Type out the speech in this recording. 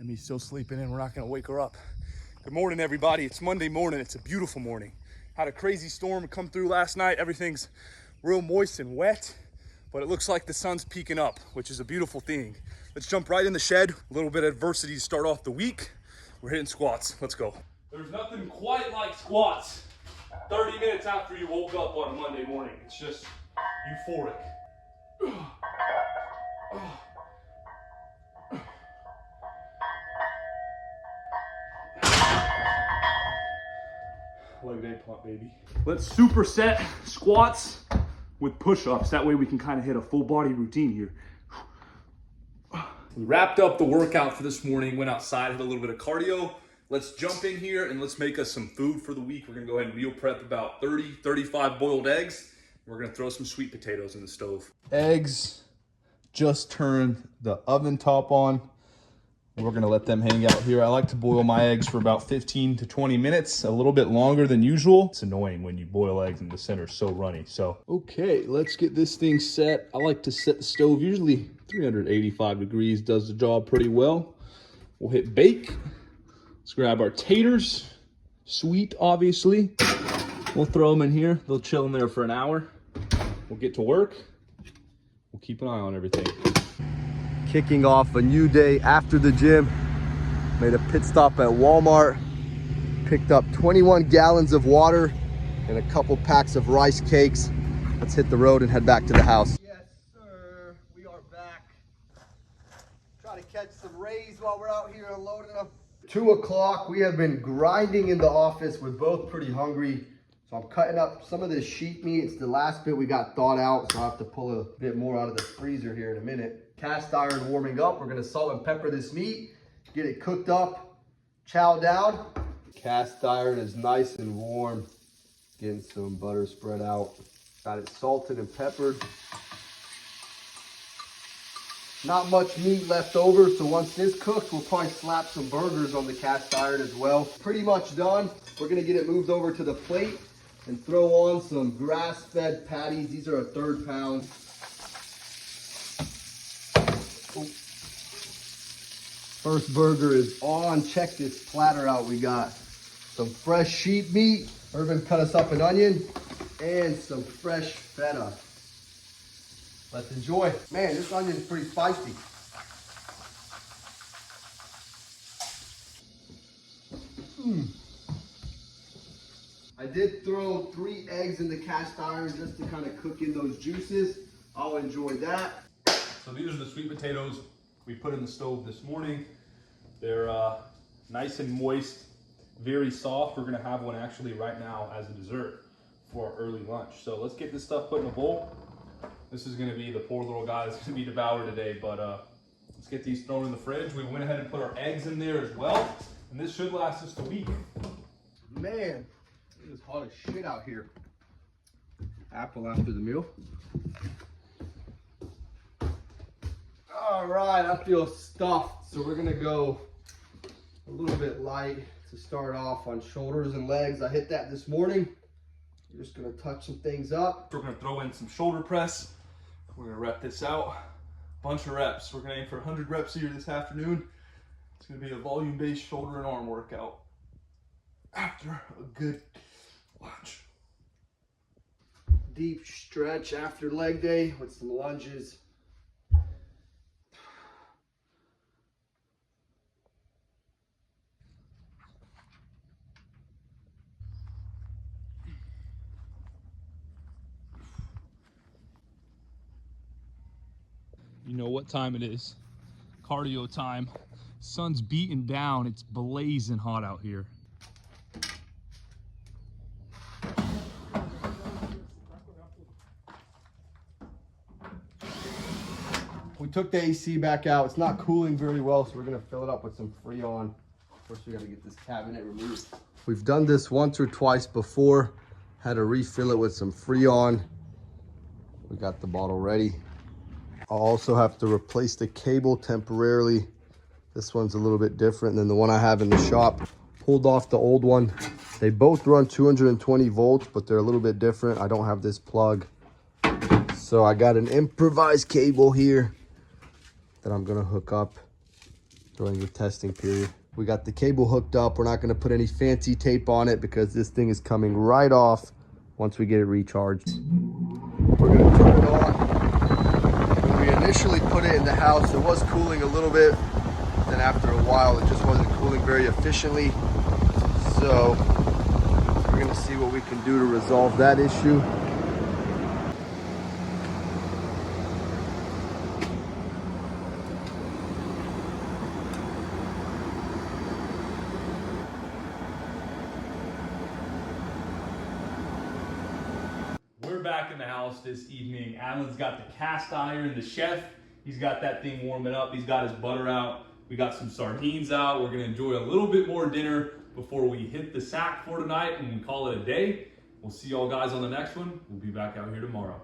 Emmy's still sleeping in. We're not gonna wake her up. Good morning, everybody. It's Monday morning. It's a beautiful morning. Had a crazy storm come through last night. Everything's real moist and wet, but it looks like the sun's peeking up, which is a beautiful thing. Let's jump right in the shed. A little bit of adversity to start off the week. We're hitting squats. Let's go. There's nothing quite like squats 30 minutes after you woke up on a Monday morning. It's just euphoric. Leg day pump, baby. Let's superset squats with push-ups. That way we can kind of hit a full body routine here. We wrapped up the workout for this morning, went outside, had a little bit of cardio. Let's jump in here and let's make us some food for the week. We're gonna go ahead and meal prep about 35 boiled eggs. We're gonna throw some sweet potatoes in the stove. Eggs, just turned the oven top on. We're gonna let them hang out here. I like to boil my eggs for about 15 to 20 minutes, a little bit longer than usual. It's annoying when you boil eggs and the center's so runny, so. Okay, let's get this thing set. I like to set the stove, usually 385 degrees, does the job pretty well. We'll hit bake. Let's grab our taters, sweet, obviously. We'll throw them in here. They'll chill in there for an hour. We'll get to work. We'll keep an eye on everything. Kicking off a new day after the gym. Made a pit stop at Walmart. Picked up 21 gallons of water and a couple packs of rice cakes. Let's hit the road and head back to the house. Yes, sir. We are back. Try to catch some rays while we're out here unloading them. 2 o'clock. We have been grinding in the office. We're both pretty hungry. So I'm cutting up some of this sheep meat. It's the last bit we got thawed out, so I'll have to pull a bit more out of the freezer here in a minute. Cast iron warming up. We're gonna salt and pepper this meat, get it cooked up, chow down. Cast iron is nice and warm. Getting some butter spread out. Got it salted and peppered. Not much meat left over, so once this cooks, we'll probably slap some burgers on the cast iron as well. Pretty much done. We're gonna get it moved over to the plate and throw on some grass-fed patties. These are a 1/3 pound. First burger is on. Check this platter out. We got some fresh sheep meat. Irvin cut us up an onion and some fresh feta. Let's enjoy. Man, this onion is pretty spicy. I did throw 3 eggs in the cast iron just to kind of cook in those juices. I'll enjoy that. So these are the sweet potatoes we put in the stove this morning. They're nice and moist, very soft. We're gonna have one actually right now as a dessert for our early lunch. So let's get this stuff put in a bowl. This is gonna be the poor little guy that's gonna be devoured today, but let's get these thrown in the fridge. We went ahead and put our eggs in there as well, and this should last us a week. Man, it is hot as shit out here. Apple after the meal. All right, I feel stuffed, so we're gonna go a little bit light to start off on shoulders and legs. I hit that this morning. We're just gonna touch some things up. We're gonna throw in some shoulder press. We're gonna rep this out. Bunch of reps. We're gonna aim for 100 reps here this afternoon. It's gonna be a volume-based shoulder and arm workout after a good lunch. Deep stretch after leg day with some lunges. You know what time it is. Cardio time. Sun's beating down. It's blazing hot out here. We took the AC back out. It's not cooling very well, so we're gonna fill it up with some Freon. First, we gotta get this cabinet removed. We've done this once or twice before. Had to refill it with some Freon. We got the bottle ready. I'll also have to replace the cable temporarily. This one's a little bit different than the one I have in the shop. Pulled off the old one. They both run 220 volts, but they're a little bit different. I don't have this plug. So I got an improvised cable here that I'm gonna hook up during the testing period. We got the cable hooked up. We're not going to put any fancy tape on it because this thing is coming right off once we get it recharged. We're going to turn it on. When we initially put it in the house, it was cooling a little bit. Then after a while, it just wasn't cooling very efficiently. So we're going to see what we can do to resolve that issue. We're back in the house this evening. Alan's got the cast iron, the chef. He's got that thing warming up. He's got his butter out. We got some sardines out. We're gonna enjoy a little bit more dinner before we hit the sack for tonight and we call it a day. We'll see y'all guys on the next one. We'll be back out here tomorrow.